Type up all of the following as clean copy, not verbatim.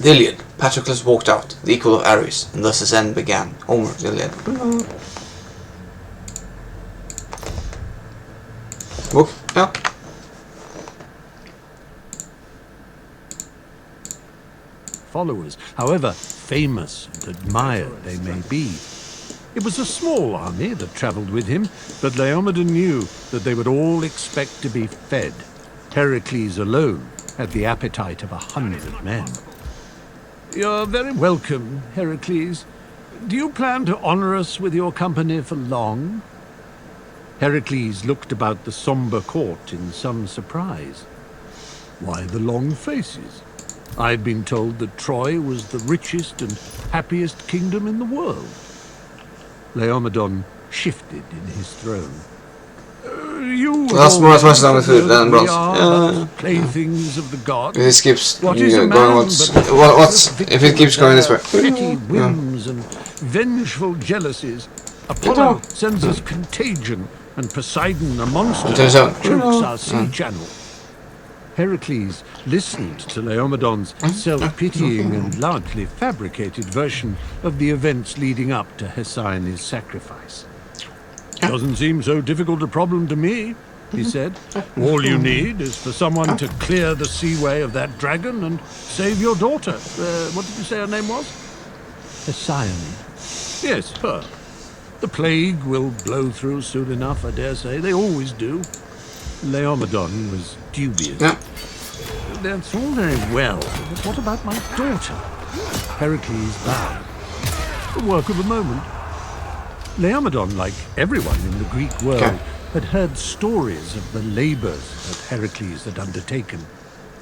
Iliad. Patroclus walked out, the equal of Ares, and thus his end began. Homer, Iliad. Book? Yeah. Followers, however famous and admired they may be. It was a small army that travelled with him, but Laomedon knew that they would all expect to be fed. Heracles alone had the appetite of 100 men. You're very welcome, Heracles. Do you plan to honor us with your company for long? Heracles looked about the somber court in some surprise. Why the long faces? I'd been told that Troy was the richest and happiest kingdom in the world. Laomedon shifted in his throne. That's more as much as food than bronze. Playthings of the gods. If it keeps What is going, what's if it keeps going this way? Petty whims and vengeful jealousies. Apollo sends us contagion, and Poseidon, a monster, chokes our sea channel. Heracles listened to Laomedon's self-pitying and largely fabricated version of the events leading up to Hesiane's sacrifice. Doesn't seem so difficult a problem to me, he said. All you need is for someone to clear the seaway of that dragon and save your daughter. What did you say her name was? Hesione. Yes, her. The plague will blow through soon enough, I dare say. They always do. Laomedon was dubious. Yeah. That's all very well, but what about my daughter? Heracles bowed. The work of a moment. Laomedon, like everyone in the Greek world, had heard stories of the labors that Heracles had undertaken.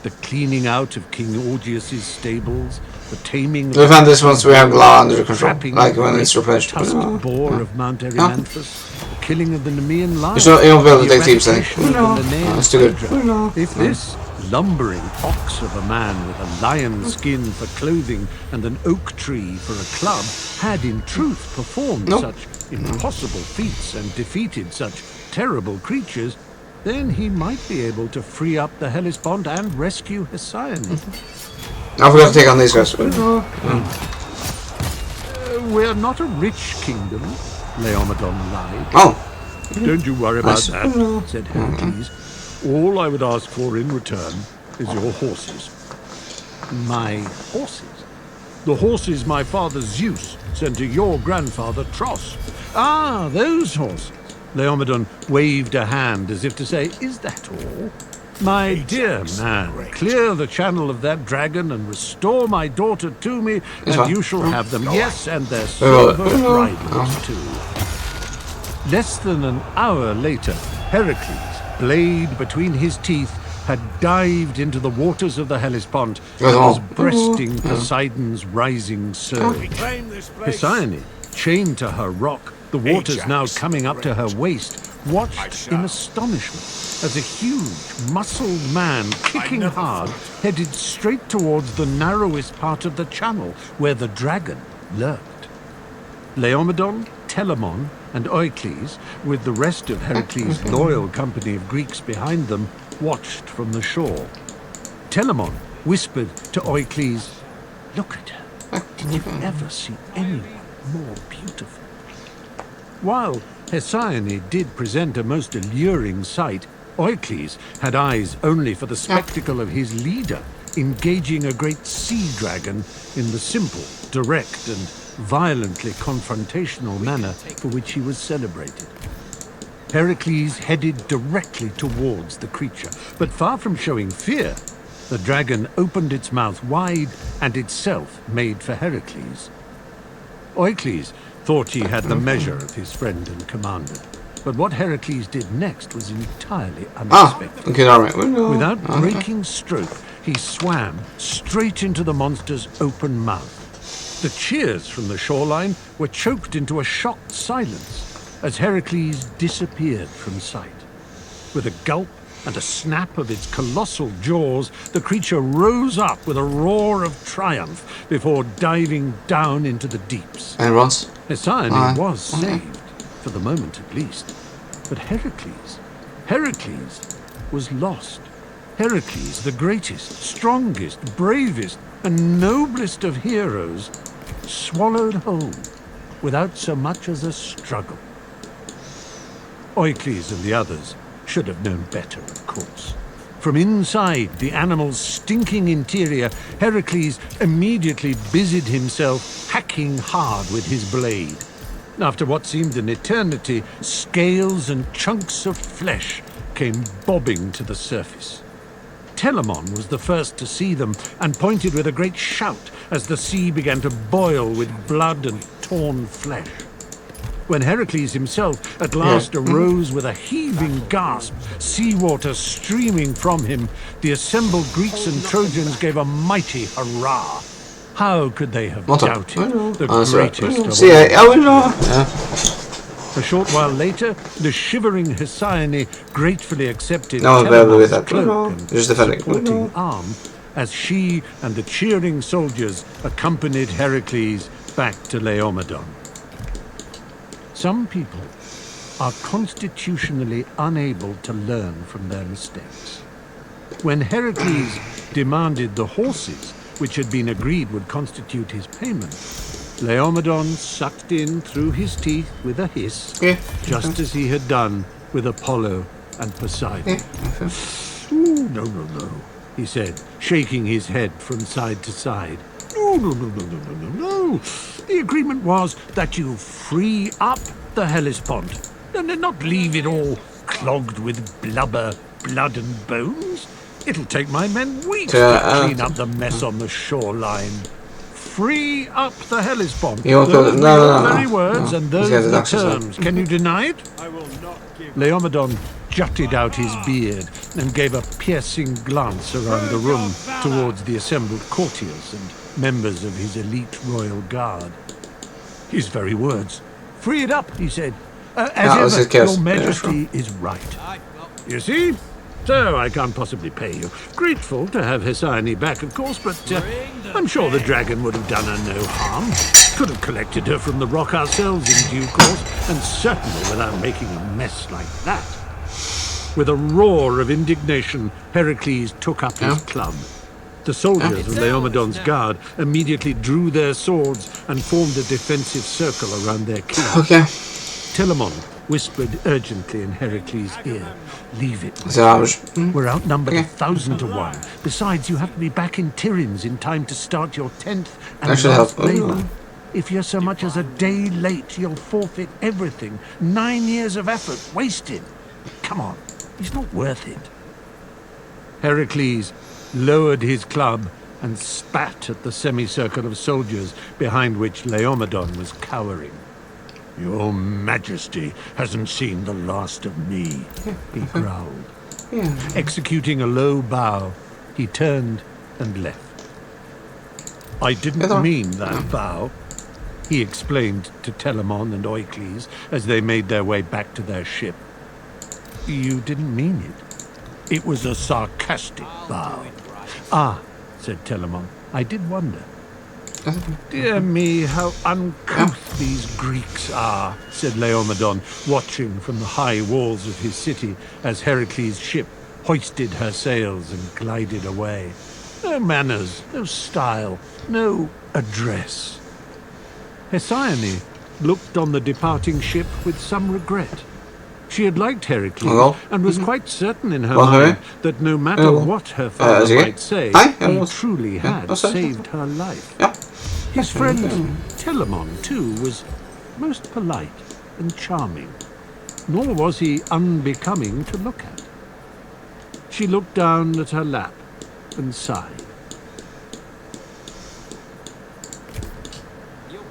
The cleaning out of King Augeas' stables, the taming of... We found this once we have Gla under control, like when it's replenished. Tusked boar of Mount Erymanthus, the killing of the Nemean lion... You don't be able to take teams, I think. That's too good. If this lumbering ox of a man with a lion skin for clothing and an oak tree for a club had in truth performed such impossible feats and defeated such terrible creatures, then he might be able to free up the Hellespont and rescue Hesione. I forgot to take on these guys. We're not a rich kingdom, Laomedon lied. Oh. Don't you worry about that, said Heracles. All I would ask for in return is your horses. My horses? The horses my father Zeus sent to your grandfather Tros. Ah, those horses. Laomedon waved a hand as if to say, is that all? My dear man, clear the channel of that dragon and restore my daughter to me, and you shall have them. Yes, and their silver bridles too. Less than an hour later, Heracles, blade between his teeth, had dived into the waters of the Hellespont and was breasting Poseidon's rising surge. Hesione, chained to her rock, the waters now coming up to her waist, watched in astonishment as a huge, muscled man, kicking hard, headed straight towards the narrowest part of the channel where the dragon lurked. Laomedon, Telamon, and Oicles, with the rest of Heracles' loyal company of Greeks behind them, watched from the shore. Telamon whispered to Oicles, "Look at her. Did you ever see anyone more beautiful?" While Hesione did present a most alluring sight, Oicles had eyes only for the spectacle of his leader engaging a great sea dragon in the simple, direct, and violently confrontational manner for which he was celebrated. Heracles headed directly towards the creature, but far from showing fear, the dragon opened its mouth wide and itself made for Heracles. Oicles thought he had the measure of his friend and commander, but what Heracles did next was entirely unexpected. Without breaking stroke, he swam straight into the monster's open mouth. The cheers from the shoreline were choked into a shocked silence as Heracles disappeared from sight. With a gulp and a snap of its colossal jaws, the creature rose up with a roar of triumph before diving down into the deeps. And once Hesione was saved, for the moment at least. But Heracles was lost. Heracles, the greatest, strongest, bravest, and noblest of heroes, swallowed whole without so much as a struggle. Oikles and the others should have known better, of course. From inside the animal's stinking interior, Heracles immediately busied himself hacking hard with his blade. After what seemed an eternity, scales and chunks of flesh came bobbing to the surface. Telamon was the first to see them and pointed with a great shout as the sea began to boil with blood and torn flesh. When Heracles himself at last arose with a heaving gasp, seawater streaming from him, the assembled Greeks and Trojans gave a mighty hurrah. How could they have doubted the greatest of all? A short while later, the shivering Hesione gratefully accepted Telemon's cloak and supporting arm as she and the cheering soldiers accompanied Heracles back to Laomedon. Some people are constitutionally unable to learn from their mistakes. When Heracles demanded the horses, which had been agreed would constitute his payment, Laomedon sucked in through his teeth with a hiss, just as he had done with Apollo and Poseidon. Ooh, no, no, no, he said, shaking his head from side to side. No, no, no, no, no, no, no, no. The agreement was that you free up the Hellespont, and not leave it all clogged with blubber, blood and bones. It'll take my men weeks to clean up the mess on the shoreline. Free up the Hellespont. Those were your very words, and those are the terms. Can you deny it? I will not give. Laomedon jutted out his beard and gave a piercing glance around the room towards the assembled courtiers and members of his elite royal guard. His very words. Free it up, he said. As ever, your majesty is right. You see? So I can't possibly pay you. Grateful to have Hesione back, of course, but I'm sure the dragon would have done her no harm. Could have collected her from the rock ourselves in due course, and certainly without making a mess like that. With a roar of indignation, Heracles took up his club. The soldiers of Laomedon's guard immediately drew their swords and formed a defensive circle around their king. Telamon whispered urgently in Heracles' ear, "Leave it. We're outnumbered 1,000 to 1. Besides, you have to be back in Tiryns in time to start your 10th and last labor. If you're so much as a day late, you'll forfeit everything. 9 years of effort wasted. Come on, he's not worth it." Heracles lowered his club and spat at the semicircle of soldiers behind which Laomedon was cowering. "Your Majesty hasn't seen the last of me," he growled. Executing a low bow, he turned and left. "I didn't mean that bow," he explained to Telamon and Oikles as they made their way back to their ship. "You didn't mean it. It was a sarcastic bow." "Ah," said Telamon, "I did wonder." "Dear me, how uncouth these Greeks are," said Laomedon, watching from the high walls of his city as Heracles' ship hoisted her sails and glided away. No manners, no style, no address. Hesione looked on the departing ship with some regret. She had liked Heracles and was quite certain in her mind that no matter what her father might say, he truly had saved her life. His friend Telamon, too, was most polite and charming, nor was he unbecoming to look at. She looked down at her lap and sighed.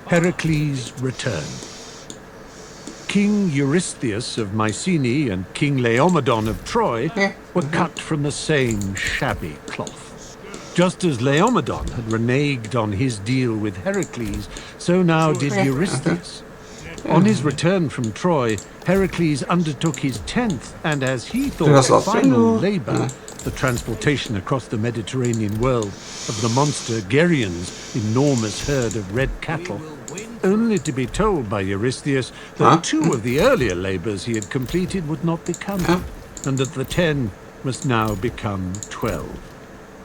Heracles returned. King Eurystheus of Mycenae and King Laomedon of Troy were cut from the same shabby cloth. Just as Laomedon had reneged on his deal with Heracles, so now did Eurystheus. On his return from Troy, Heracles undertook his 10th and, as he thought, final labor, the transportation across the Mediterranean world of the monster Geryon's enormous herd of red cattle, only to be told by Eurystheus that 2 of the earlier labors he had completed would not be counted, and that the 10 must now become 12.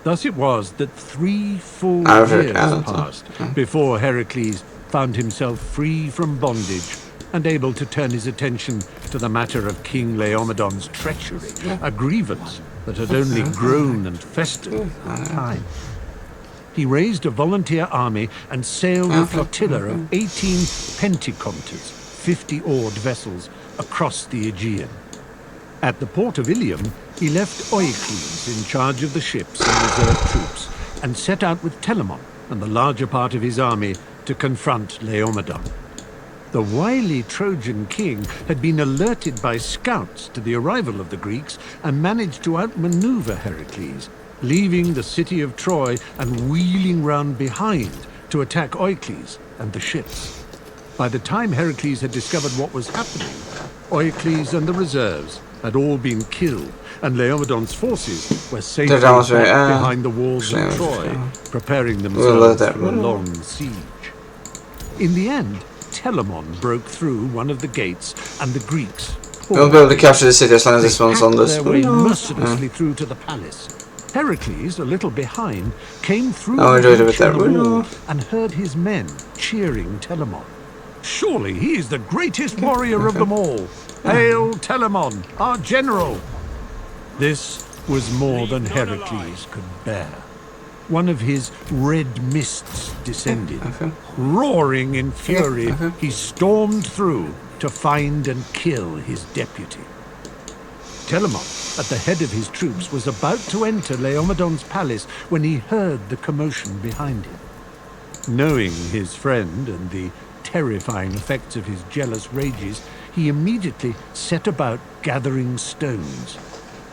Thus it was that 3 full I've years passed before Heracles found himself free from bondage and able to turn his attention to the matter of King Laomedon's treachery, a grievance that had only grown and festered over time. He raised a volunteer army and sailed a flotilla of 18 penteconters, 50-oared vessels, across the Aegean. At the port of Ilium, he left Oicles in charge of the ships and reserve troops, and set out with Telamon and the larger part of his army to confront Laomedon. The wily Trojan king had been alerted by scouts to the arrival of the Greeks and managed to outmaneuver Heracles, leaving the city of Troy and wheeling round behind to attack Oicles and the ships. By the time Heracles had discovered what was happening, Oicles and the reserves had all been killed, and Laomedon's forces were safely behind the walls of Troy, preparing themselves for a long siege. In the end, Telamon broke through one of the gates, and the Greeks we'll be able to capture the city as long as this one's on this. Their way mercilessly through to the palace. Heracles, a little behind, came through the wall and heard his men cheering Telamon. Surely he is the greatest warrior of them all. Hail Telamon, our general! This was more than Heracles could bear. One of his red mists descended. Roaring in fury, he stormed through to find and kill his deputy. Telamon, at the head of his troops, was about to enter Laomedon's palace when he heard the commotion behind him. Knowing his friend and the terrifying effects of his jealous rages, he immediately set about gathering stones.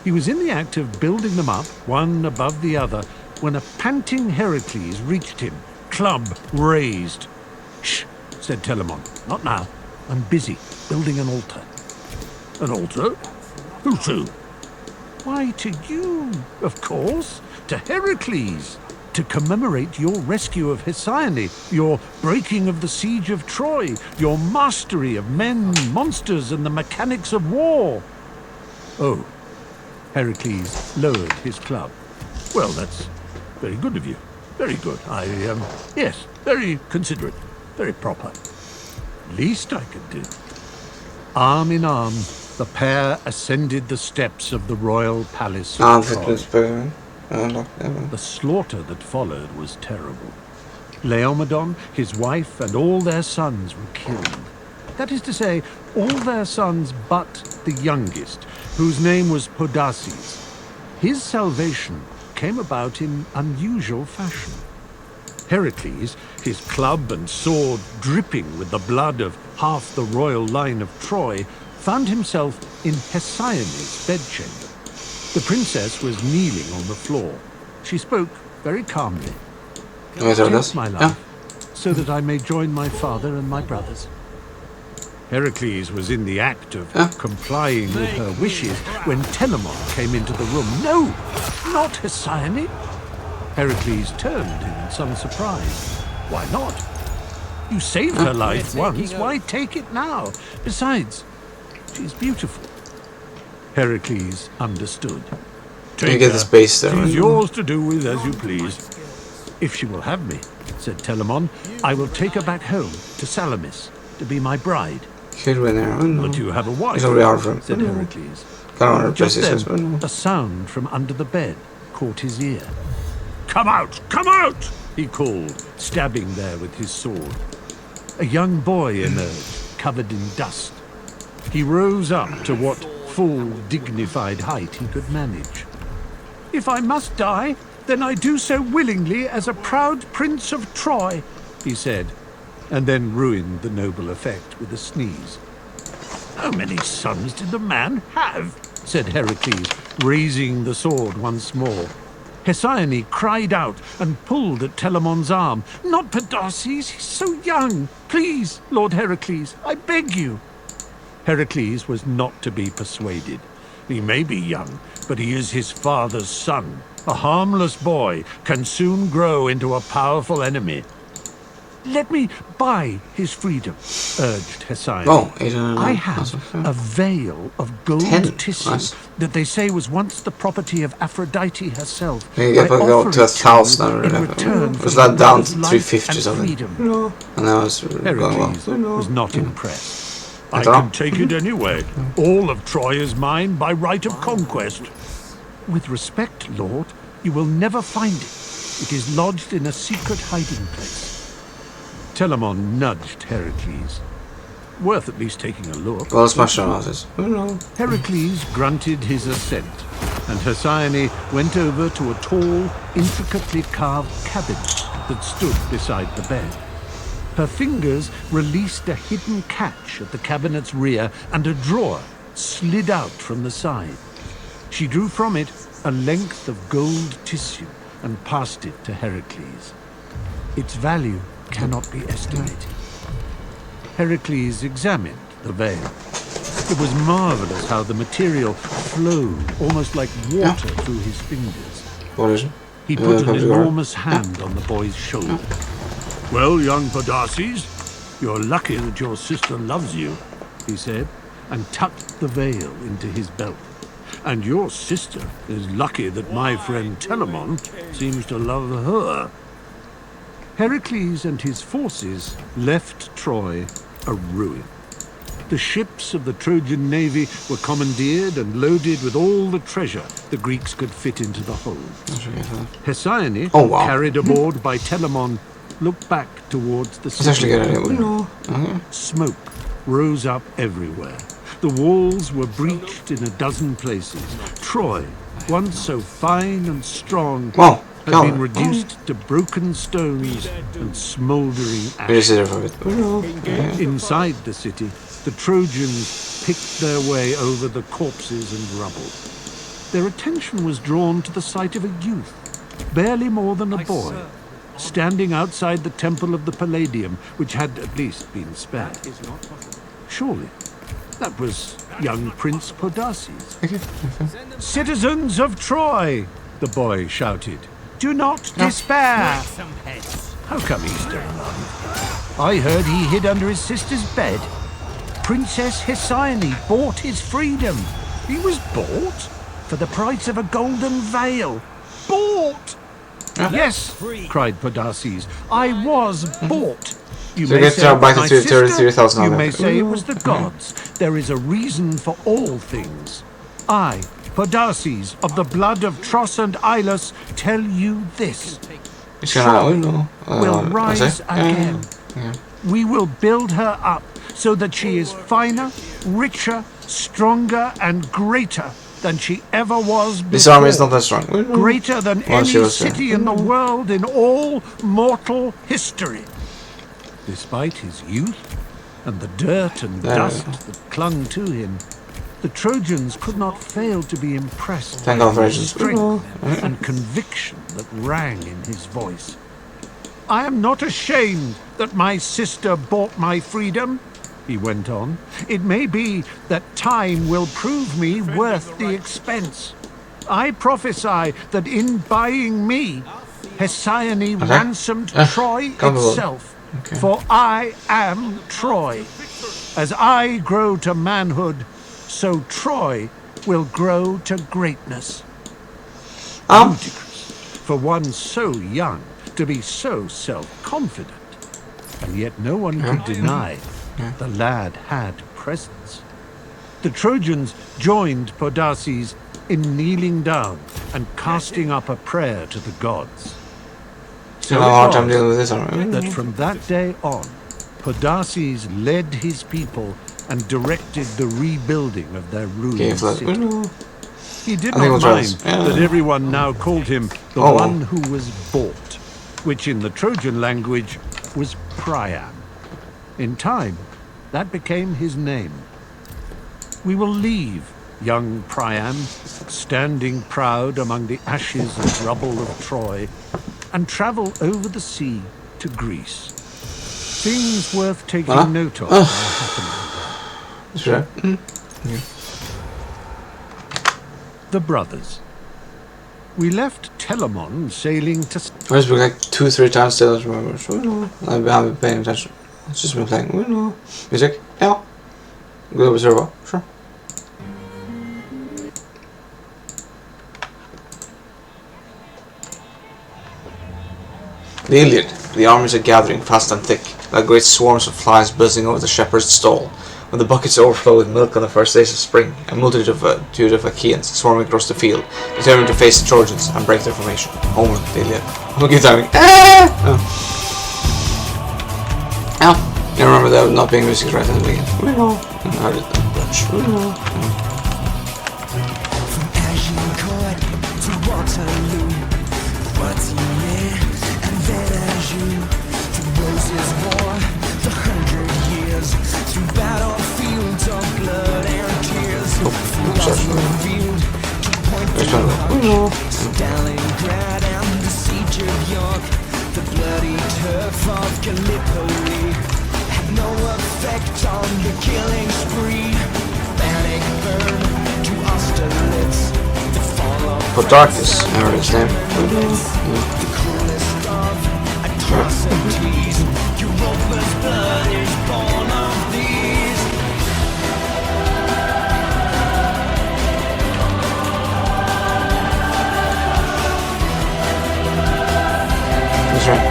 He was in the act of building them up, one above the other, when a panting Heracles reached him, club raised. "Shh," said Telamon. "Not now. I'm busy building an altar." "An altar? Who to?" "Why, to you, of course. To Heracles. To commemorate your rescue of Hesione, your breaking of the siege of Troy, your mastery of men, monsters, and the mechanics of war." "Oh." Heracles lowered his club. "Well, that's very good of you. Very good. Yes, very considerate. Very proper. Least I could do." Arm in arm, the pair ascended the steps of the royal palace of Troy. The slaughter that followed was terrible. Laomedon, his wife, and all their sons were killed. That is to say, all their sons but the youngest, whose name was Podaces. His salvation came about in unusual fashion. Heracles, his club and sword dripping with the blood of half the royal line of Troy, found himself in Hesione's bedchamber. The princess was kneeling on the floor. She spoke very calmly. "Take my life, so that I may join my father and my brothers." Heracles was in the act of complying with her wishes when Telamon came into the room. "No, not Hesione." Heracles turned in some surprise. "Why not? You saved her life once. Why take it now? Besides, she's beautiful." Heracles understood. You get the space there. She's yours to do with as you please. "If she will have me," said Telamon, "I will take her back home to Salamis to be my bride." "But you have a wife," said Heracles. Just then, a sound from under the bed caught his ear. "Come out! Come out!" he called, stabbing there with his sword. A young boy emerged, covered in dust. He rose up to what full, dignified height he could manage. "If I must die, then I do so willingly as a proud prince of Troy," he said, and then ruined the noble effect with a sneeze. "How many sons did the man have?" said Heracles, raising the sword once more. Hesione cried out and pulled at Telamon's arm. "Not Podaces, he's so young. Please, Lord Heracles, I beg you." Heracles was not to be persuaded. He may be young, but he is his father's son. A harmless boy can soon grow into a powerful enemy. Let me buy his freedom, urged Hesione. Oh, I have a veil of gold 10. tissue Nice. that they say was once the property of Aphrodite herself. You get I go offer to it 1,000 you in or return it for was your that down to brother's 350 life or something. and freedom. And that was going well. Heracles was not impressed. I At all? can take it anyway. All of Troy is mine by right of conquest. With respect, Lord, you will never find it. It is lodged in a secret hiding place. Telamon nudged Heracles. Worth at least taking a look. Well, smash on houses. Heracles grunted his assent, and Hesione went over to a tall, intricately carved cabinet that stood beside the bed. Her fingers released a hidden catch at the cabinet's rear, and a drawer slid out from the side. She drew from it a length of gold tissue and passed it to Heracles. Its value cannot be estimated. Heracles examined the veil. It was marvelous how the material flowed almost like water through his fingers. What is it? He put an enormous hand on the boy's shoulder. Well, young Podarces, you're lucky that your sister loves you, he said, and tucked the veil into his belt. And your sister is lucky that my friend Telamon seems to love her. Heracles and his forces left Troy a ruin. The ships of the Trojan navy were commandeered and loaded with all the treasure the Greeks could fit into the hold. Hesione, carried aboard by Telamon, looked back towards the city. Smoke rose up everywhere. The walls were breached in a dozen places. Troy, once so fine and strong, had been reduced to broken stones and smouldering ash. Inside the city, the Trojans picked their way over the corpses and rubble. Their attention was drawn to the sight of a youth, barely more than a boy, standing outside the temple of the Palladium, which had at least been spared. Surely, that was young Prince Podarces. Citizens of Troy, the boy shouted, do not despair. How come he's still alive? I heard he hid under his sister's bed. Princess Hesione bought his freedom. He was bought for the price of a golden veil. Bought! Yes, cried Podarces. I was bought. You may say it was my sister, you may say it was the gods. There is a reason for all things. I, Podarces, of the blood of Tros and Ilus, tell you this. Troy will rise again. We will build her up so that she is finer, richer, stronger, and greater than she ever was before. This army is not that strong. Greater than any city in the world in all mortal history. Despite his youth and the dirt and dust that clung to him, the Trojans could not fail to be impressed by the strength and conviction that rang in his voice. I am not ashamed that my sister bought my freedom, he went on. It may be that time will prove me worth the expense. I prophesy that in buying me, Hesione ransomed Troy itself. For I am Troy. As I grow to manhood, so Troy will grow to greatness. Ludicrous for one so young to be so self-confident. And yet no one could deny the lad had presence. The Trojans joined Podarces in kneeling down and casting up a prayer to the gods. So it was that from that day on, Podarces led his people and directed the rebuilding of their ruined city. He did not mind that everyone now called him the one who was bought, which in the Trojan language was Priam. In time, that became his name. We will leave young Priam standing proud among the ashes and rubble of Troy and travel over the sea to Greece. Things worth taking note of are happening. The brothers. We left Telamon sailing to I just been like 2-3 times still. I remember. So, I haven't been paying attention. It's just been playing. Music. Yeah. Good observer. Sure. The Iliad. The armies are gathering fast and thick, like great swarms of flies buzzing over the shepherd's stall. When the buckets overflow with milk on the first days of spring, a multitude of Achaeans swarming across the field, determined to face the Trojans and break their formation. Homer, the Iliad. Look at timing. Oh. I remember that not being music right at the beginning. I heard it Dutch. From Agincourt to Waterloo, Poitiers and Verageux, through Rose's War, the 100 years, through battlefields of blood and tears, through revealed to Point du Hoc, Stalingrad and the siege of York, the bloody turf of Gallipoli had no effect on the killing spree. Bannockburn to Austerlitz, the fall of For Darkness, I heard his name. the cruelest of atrocities. Europa's blood is born of these. That's right.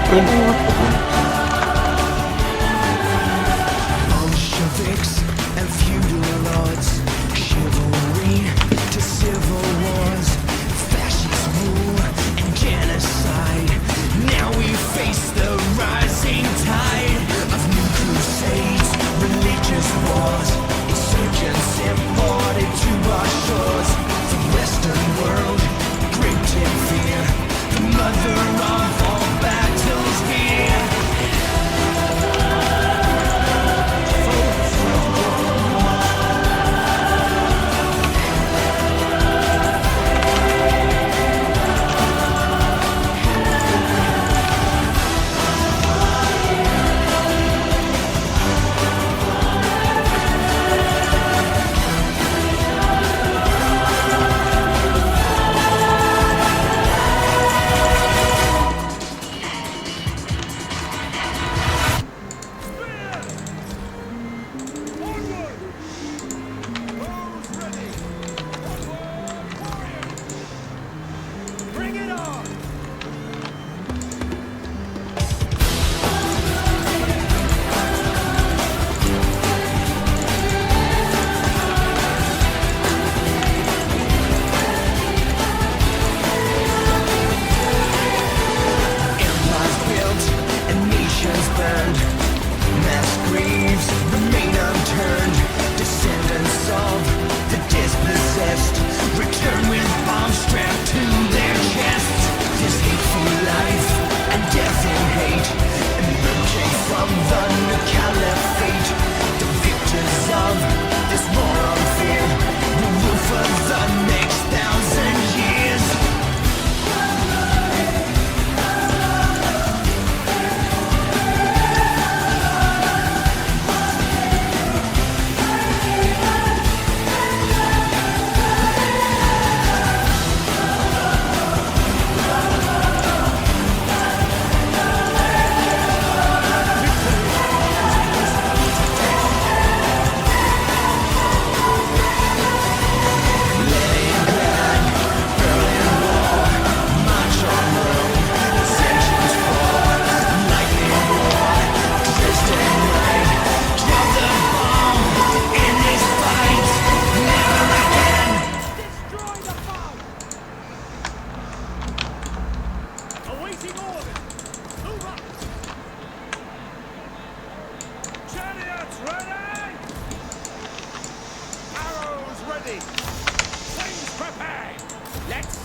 Bolsheviks and feudal lords, chivalry to civil wars, fascist rule and genocide. Now we face the rising tide of new crusades, religious wars, insurgents imported to our shores. The Western world, gripped in fear, the mother of all battles here.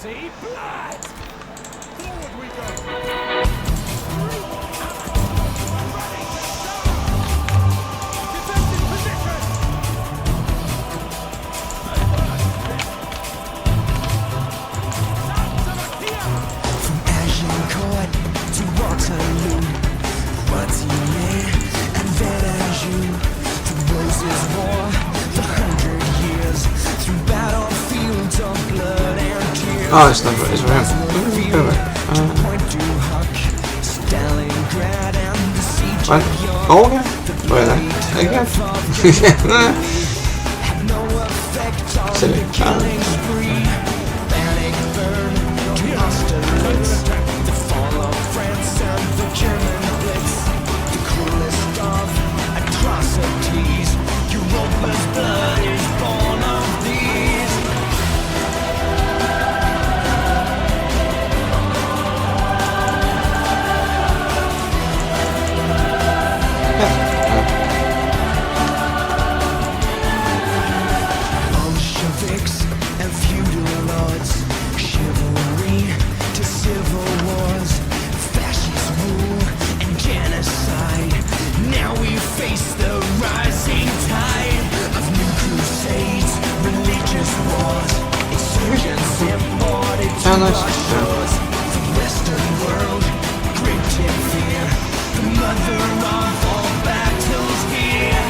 see blood! Forward we go! Ready to charge! Defensive position! From Agincourt to Waterloo, Poitiers and Verageux, through Rose's War, the 100 years, through battlefields of blood and tears. Oh, it's not. It's for him. Point du Hoc, Oh, okay. Very nice. Okay. Silly. Bolsheviks and feudal lords, chivalry to civil wars, fascist rule and genocide. Now we face the rising tide of new crusades, religious wars, insurgents imported to our shores. The Western world, gripped in fear, the mother of all battles here.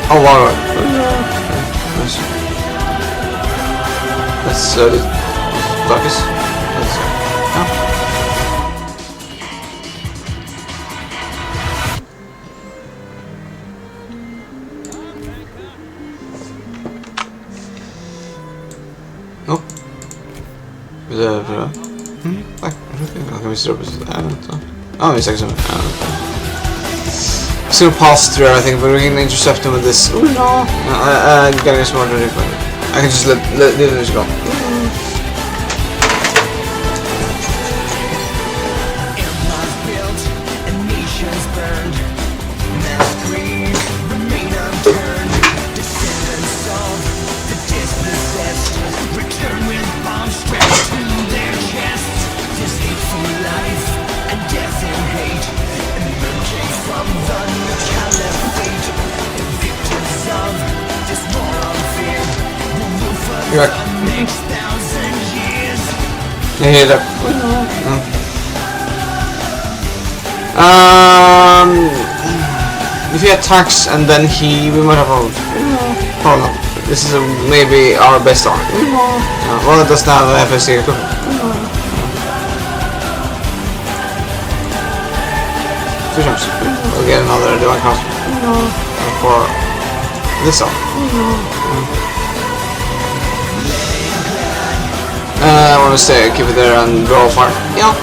Oh wow! That's Focus. Oh. Tack. Jag kan visst oh, it's actually. It's gonna pass through, I think, but we can intercept him with this. Oh no! Getting a smarter. I can just let it just go. Empires built and nations burned. Mass greed remain unturned. Descendants of the dispossessed return with bombs strapped to their chests. This hateful life and death and hate emerging from the new caliphate. The victims of this war on fear will move for You're the next 1,000 years. Yeah. If he attacks and then we might have rolled. Oh no. This is maybe our best arc. Well, it doesn't have an FSC equipment. Two times. We'll get another divine cost for this arc. I want to stay, keep it there and draw fire. Yeah.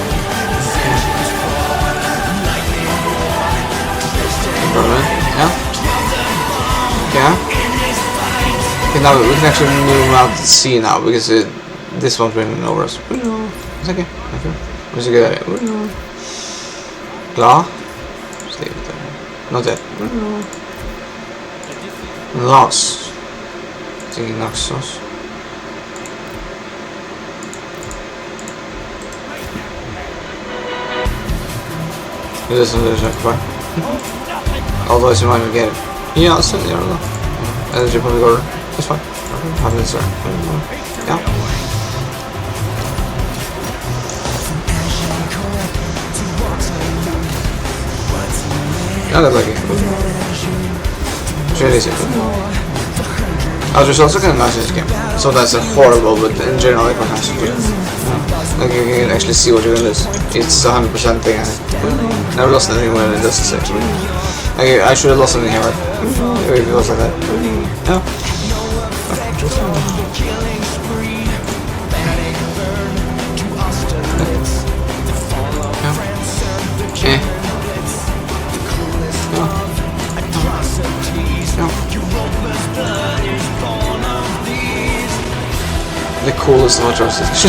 Yeah. Okay. Okay, now we can actually move out to sea now because this one's been over us. It's okay. It's a good idea. Glad. Stay there. Not yet. Lost. Taking Naxos. It is another check, right? Otherwise you might not get it. Yeah, so yeah, no. Energy public order. It's fine. Have it, sir. Yeah. I don't like it. It's really easy. I was just also kind of nice in this game. So that's horrible, but in general, like, nice. Like you can actually see what you're gonna lose. It's 100% thing. I never lost anything when it does this actually. I should have lost something here, right? If it was like that. No. The coolest of atrocities.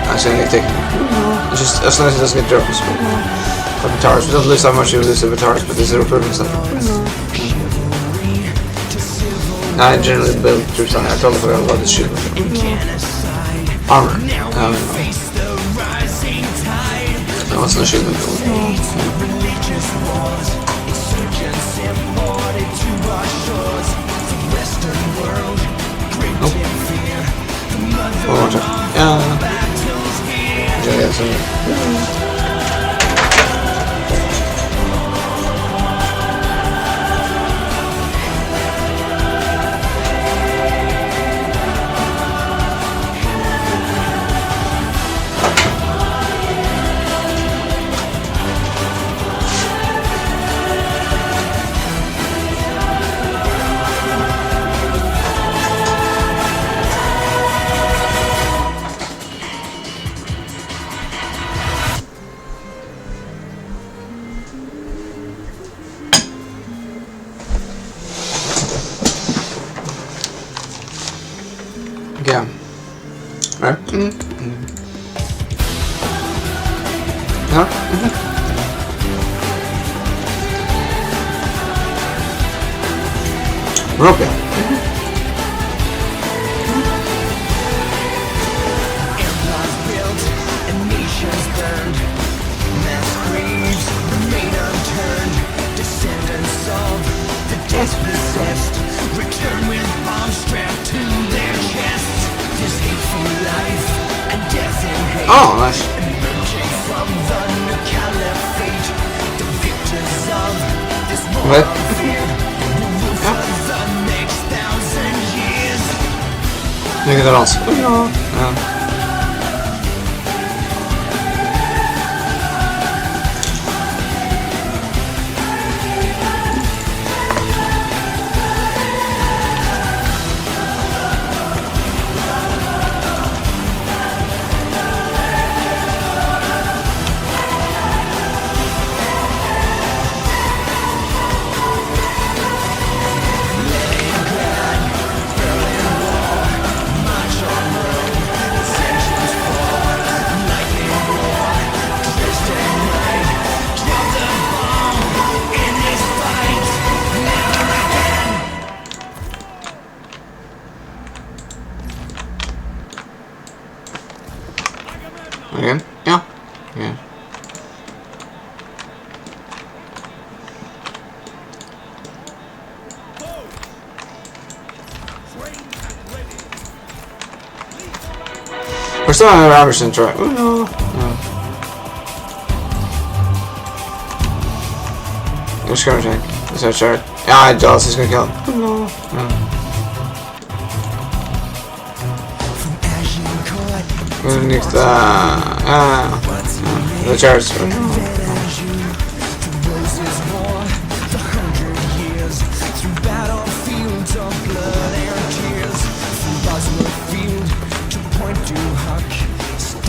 Actually, I need to take it. Just as long as it doesn't get dropped. But guitars, we don't lose that much, you lose the guitars, but this is a recruitment stuff. I generally build troops on there. I totally forgot about this shield. Armor. No, it's no shield. something. Yeah. Right? Huh? Rope. Empires built and nations burned. Mass graves remain unturned. Descendants of the dispossessed return with bombs strapped to their chests. This hateful life and death in hate. Oh, nice. Emerging from the new caliphate. The victors of this war What? of fear will rule for the next 1,000 years. Look at that also. Again? Yeah. Yeah. First time I ever understand try. Oh no. No. What's going on? Is that shard? Yeah, it does. He's gonna kill him. Oh no. Underneath the charts.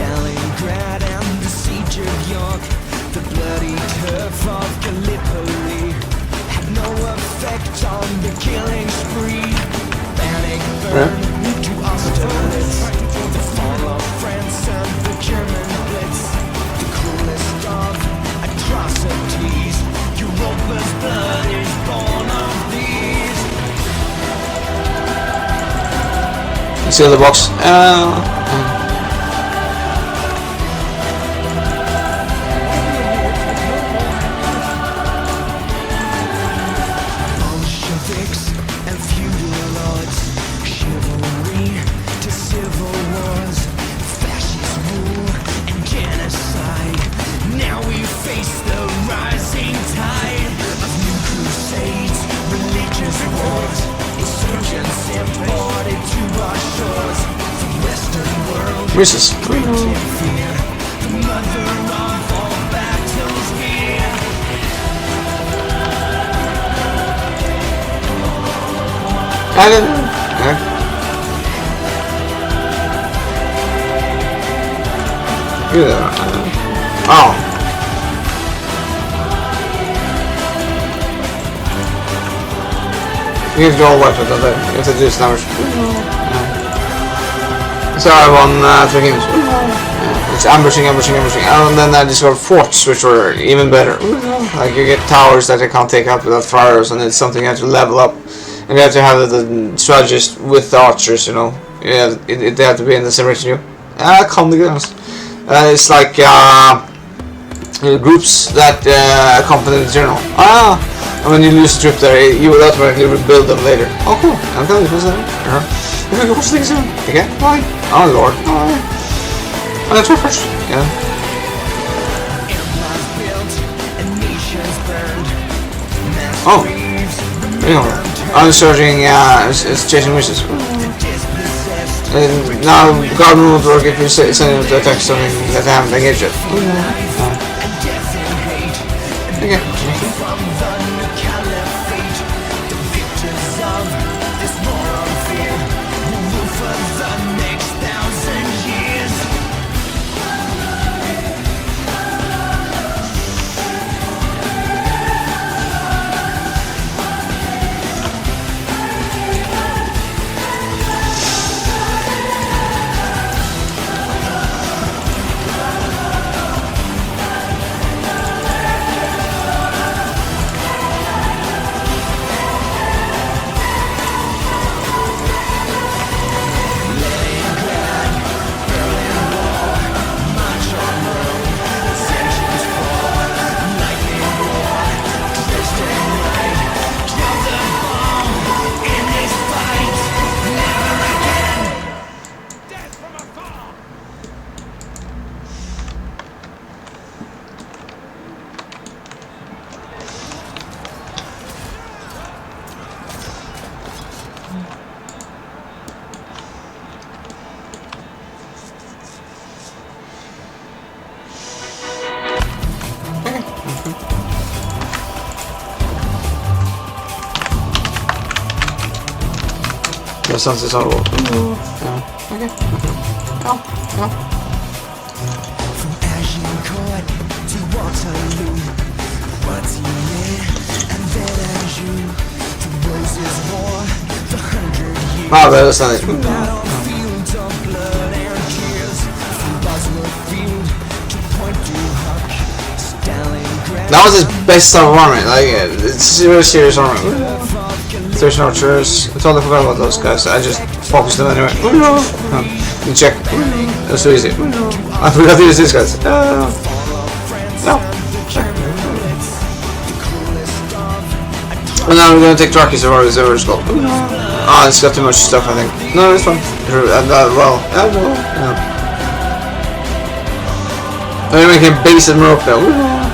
Stalingrad and the siege of York, the bloody turf of Gallipoli had no effect on the killing spree. Panic burned to Austerlitz, the fall of France and the German Blitz, the cruelest of atrocities. Europa's blood is born of these. You see the box? Bolsheviks and feudal lords, chivalry to civil wars, fascist rule and genocide. Now we face the rising tide of new crusades, religious wars, insurgents imported to our shores. The Western world Mrs. great in fear, the mother of all battles here. I don't know. Yeah. Oh. You have to draw a weapon, don't they? You have to do this damage. So I won 3 games. It's ambushing. And then I discovered forts, which were even better. Like you get towers that they can't take out without fires, and it's something you have to level up. And you have to have the strategist with the archers, you know. Yeah, they have to be in the same direction you. Calm the guns. It's like groups that accompany the general. And when you lose a troop there, you will automatically rebuild them later. Oh, cool. I'm telling you, what's that? Okay, what's the thing soon? Okay, bye. Oh, Lord. Bye. Oh, that's first. Yeah. Oh. You know, I'm searching, it's chasing wishes. And now God won't work if you send him to attack something that I haven't engaged yet. Okay. Det känns det så då. Ja. Okej. Ja. Ja. Ja, det är snällt. That was his best armament. Like, it's really serious armament. There's no archers. I totally forgot about those guys. I just focused them anyway. You check. It was so easy. I forgot to use these guys. No. And now we're gonna take Darkies or whatever it's called. Ah, it's got too much stuff, I think. No, it's fine. Well, I'm gonna make a base and rope now.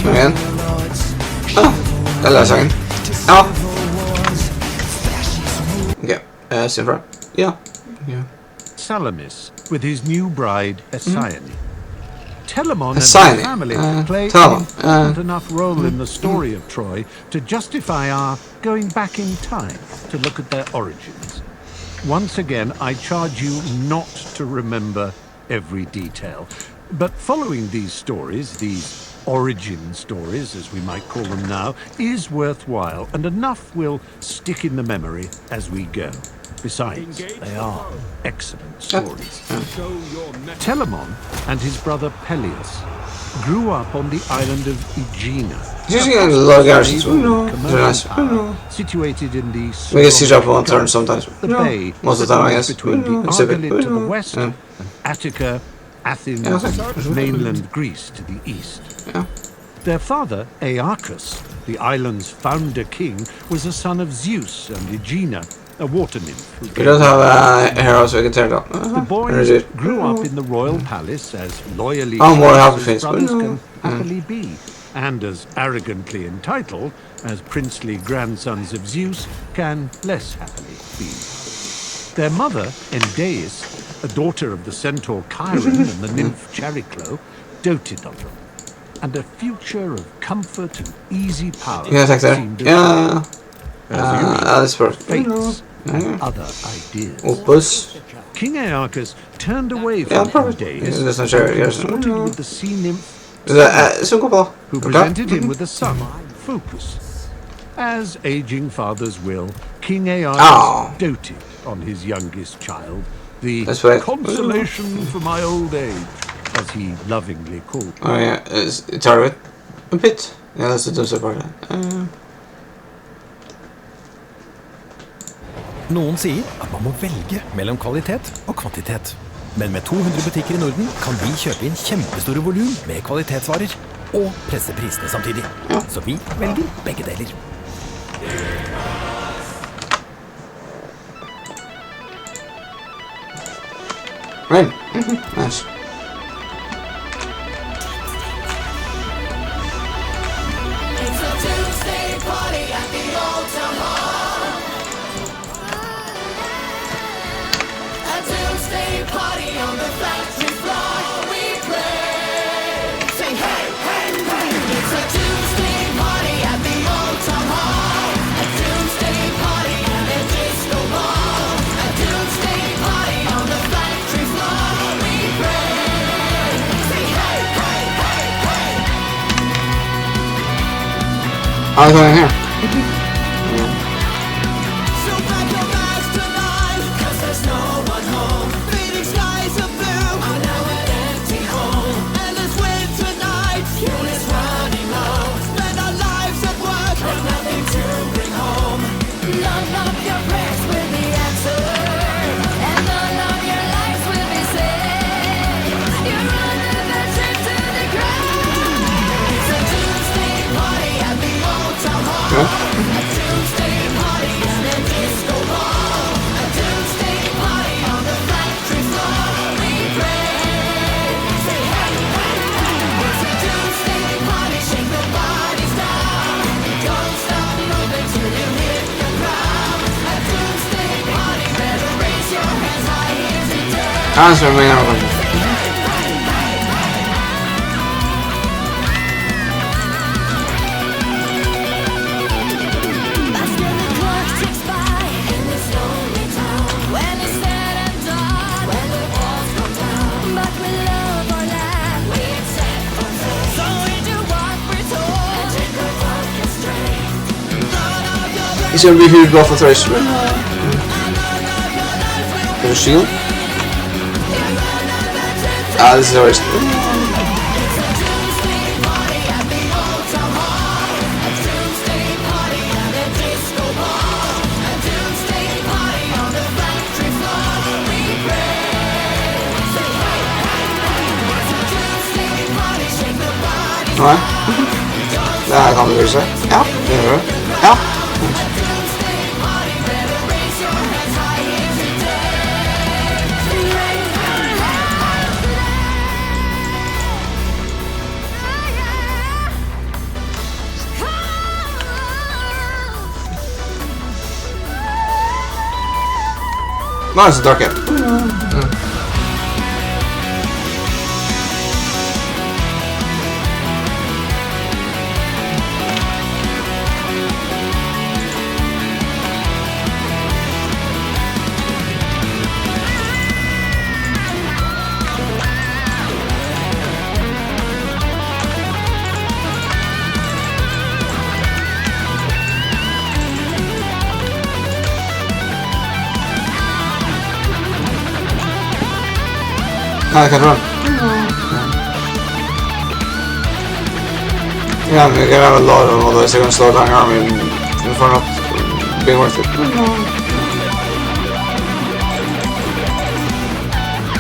Again. Oh, that last second. Oh. Okay, it's in front. Yeah. Salamis with his new bride, Hesione. Telamon and Hesione. his family play Telamon. an important enough role in the story of Troy to justify our going back in time to look at their origins. Once again, I charge you not to remember every detail. But following these stories, these origin stories, as we might call them now, is worthwhile, and enough will stick in the memory as we go. Besides, they are excellent stories. Telamon and his brother Peleus grew up on the island of Aegina, situated in the we can see up on turn sometimes. the bay Most of the time, I guess. between the Argolit to the west Yeah. and Attica, Athens, and mainland Greece to the east. Yeah. Their father, Aeacus, the island's founder king, was a son of Zeus and Aegina, a water nymph. We don't have a hero, so we can tear it up. The boys grew up in the royal palace as loyally more happy as face. brothers can happily be, and as arrogantly entitled as princely grandsons of Zeus can less happily be. Their mother, Endeis, a daughter of the centaur Chiron and the nymph Chariclo, doted on them, and a future of comfort and easy power seemed that's perfect. fates and other ideas. Opus. King Aeacus turned away from Endeis, That's not sure. Yes. consorted with the sea nymph who presented him with a son, Phocus. As aging fathers will, King Aeacus doted on his youngest child, the consolation for my old age, as he lovingly called it. Oh yeah, it's hard with a bit. Yeah, that's the dose part. Noen sier at man må velge mellom kvalitet og kvantitet. Men med 200 butikker i Norden kan vi kjøpe inn kjempestore volum med kvalitetsvarer og presse prisene samtidig. Så vi velger begge deler. Rain. Nice. It's a Tuesday party at the old town hall. A Tuesday party on the factory floor. We play. Sing hey, hey, hey. It's a Tuesday party at the old town hall. A Tuesday party and a disco ball. A Tuesday party on the factory floor. We play. Sing hey, hey, hey, hey. How's it going here? So pack your bags tonight, 'cause there's no one home. Fading skies of blue are now an empty home. And it's winter night, fuel is running low. Spend our lives at work, but nothing to bring home. None of your prayers will be answered, and none of your lives will be saved. You're under the trip to the ground. It's a Tuesday party at the old town hall. Yeah. A Tuesday party and a disco ball. A Tuesday party on the factory floor. We pray. Say hey, hey, hey. It's a Tuesday party, shake the bodies down. Don't stop moving till you hit the ground. A Tuesday party, better raise your hands high here today. Answer me now. As when the clock ticks by in this lonely town, when it's said and done, when the walls come down, but we love our land, we accept our fate. So we do what we're told, and take our darkest strength. None of your He's gonna be huge buff with race. There's a shield. Ah, this is a race. It's a Tuesday party at the old town hall. A Tuesday party and a disco ball. A Tuesday party on the factory floor. We pray. Say hey, hey, hey. It's a Tuesday party, shake the body. Alright. Där kommer vi så. Ja, det gör det. Ja. A Tuesday party, better raise your hands high here today. Raise your hands today. Nice, dark it. I can run. Yeah, I'm gonna have a lot of otherwise they're gonna slow down your army in front of being worth it.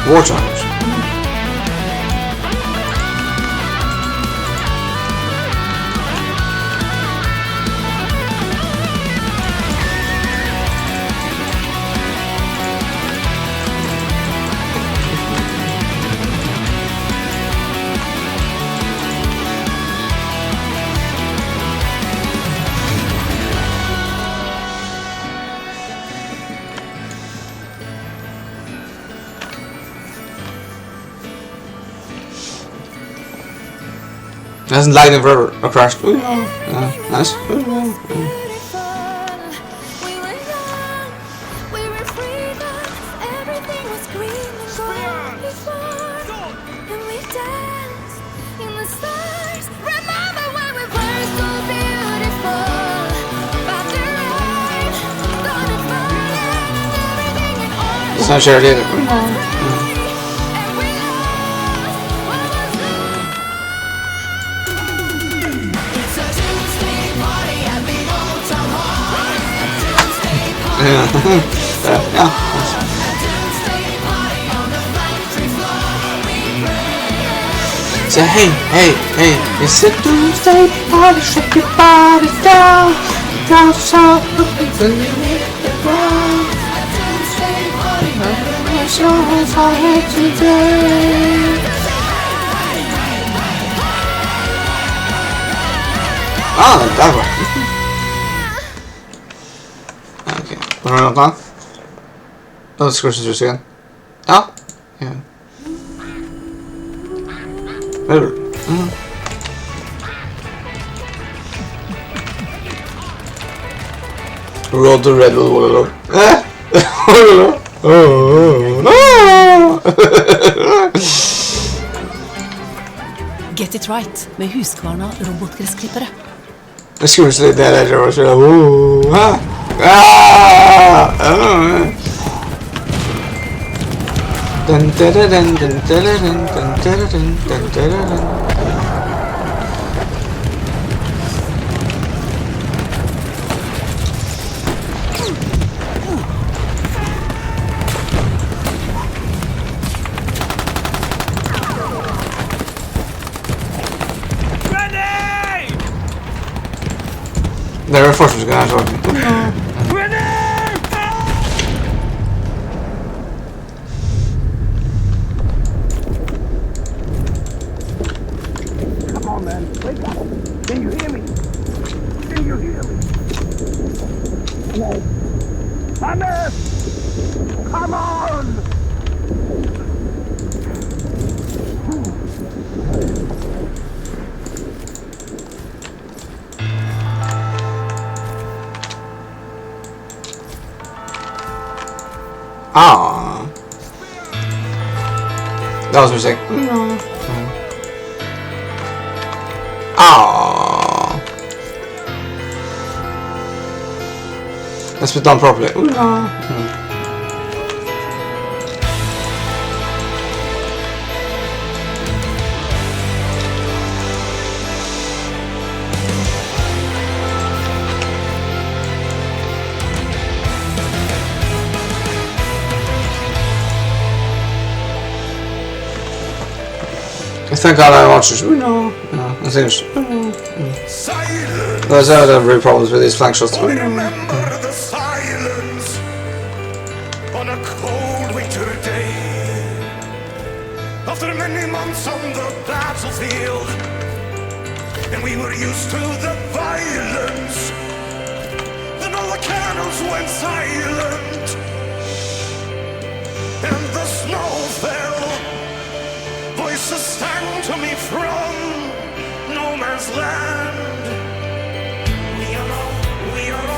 War charge. It hasn't lagged in forever or crashed. Ooh. Nice. We were young, we were free, but everything was green and gold before. And we danced in the stars. Remember when we were so beautiful? But the rain, gonna fall and everything in orange. It's not shared either. And we lost what was left. It's a Tuesday party at the old town hall. A Tuesday party. Yeah. A Tuesday party on the factory floor. We pray. Say hey, it's a Tuesday party, shake your body down, down south, look at the ground. A Tuesday party, better raise so tired today. Ah, that one. Okay, what are we on now? Oh, it's Christmas juice again. Ah, yeah. Better. Road to Red Bull. Get it right med Huskvarna robotgressklippere. Jeg skulle si det der var så Det är först som ska jag ta. Come on, man. Wake up. Can you hear me? Can you hear me? Anders! Come on! Ah. That was music. Ah. Let's be done properly. Thank God I watched this. No, I think it's. There's other problems with these flank shots. Remember the silence on a cold winter day. After many months on the battlefield, and we were used to the violence. Then all the cannons went silent, and the snow fell. Voices sang to me from no man's land. We are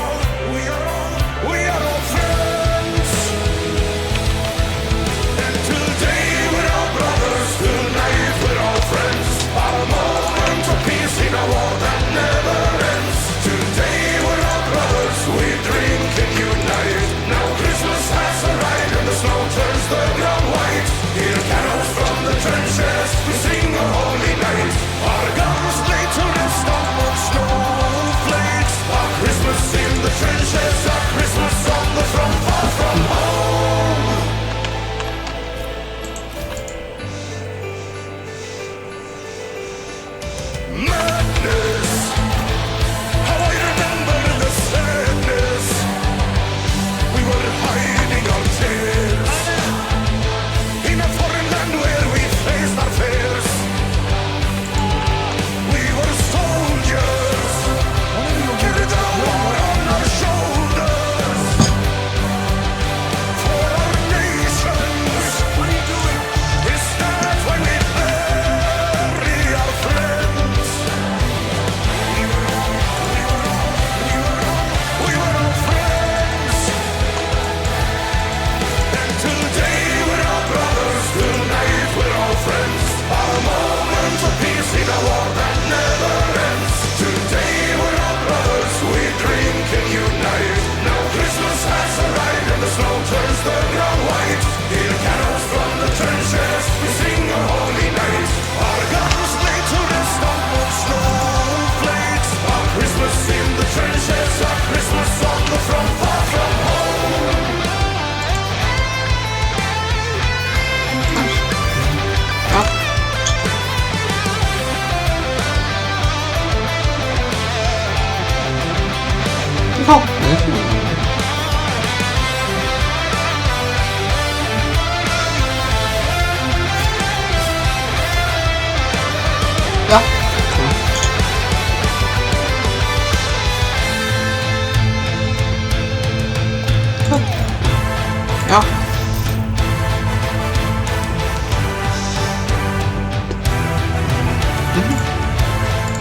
all friends. And today we're all brothers, tonight we're all friends. Our moment of peace in a war that never ends. Today we're all brothers, we drink and unite. Now Christmas has arrived and the snow turns the ground white. Hear carols from the trenches, we sing a holy night. Our guns lay to rest on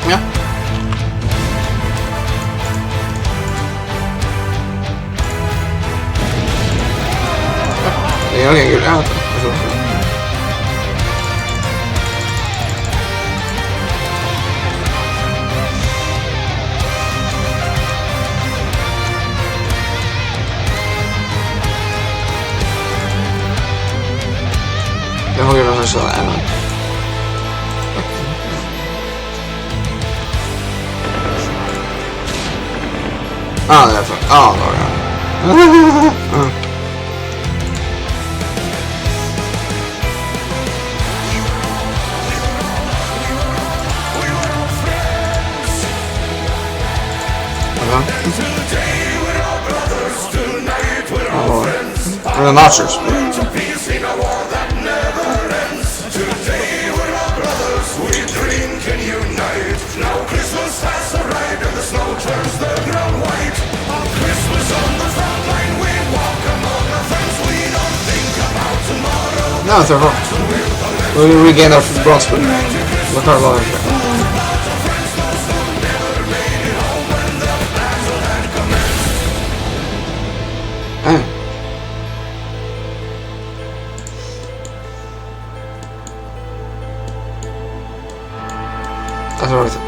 Ja. Det er ingen gul. Ja, jeg får gul kanskje en. Ah, det er for... Ah, det var det. We're the Notchers. No, it's over. We'll regain our bronze spoon. Look our love. That's what I thought.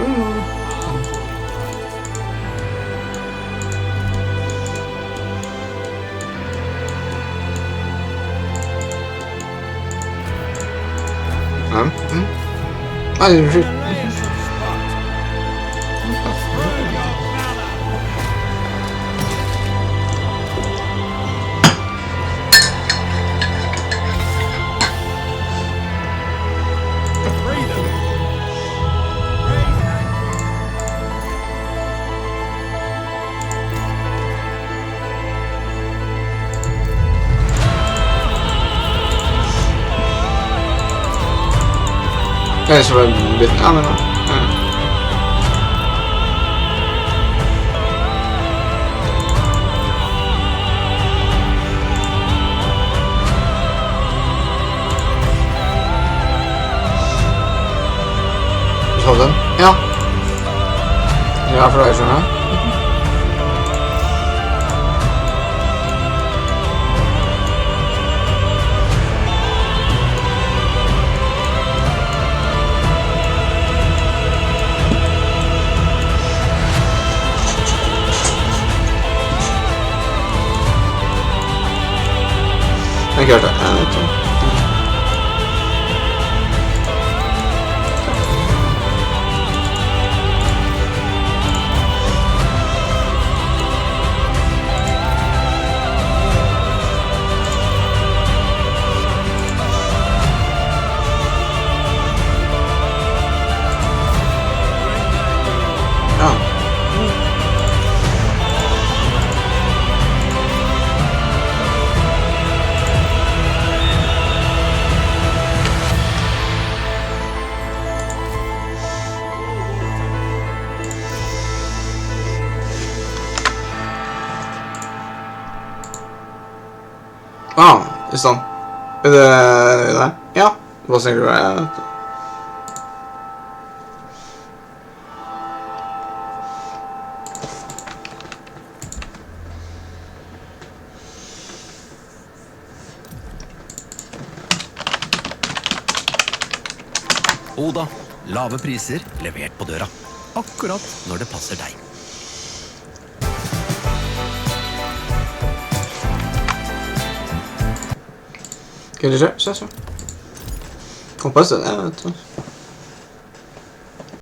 I didn't shoot. That's what I'm bit. I don't know. Hold on. Ja. Ja, for det skjønner jeg. Jeg hørte det. Jeg vet ikke. Ja. Ah, det er sånn. Er det det? Ja, hva tenker du? Jeg vet ikke. Oda, lave priser, levert på døra. Akkurat når det passer deg. Skal du se? Se. Kom på stedet, jeg vet ikke.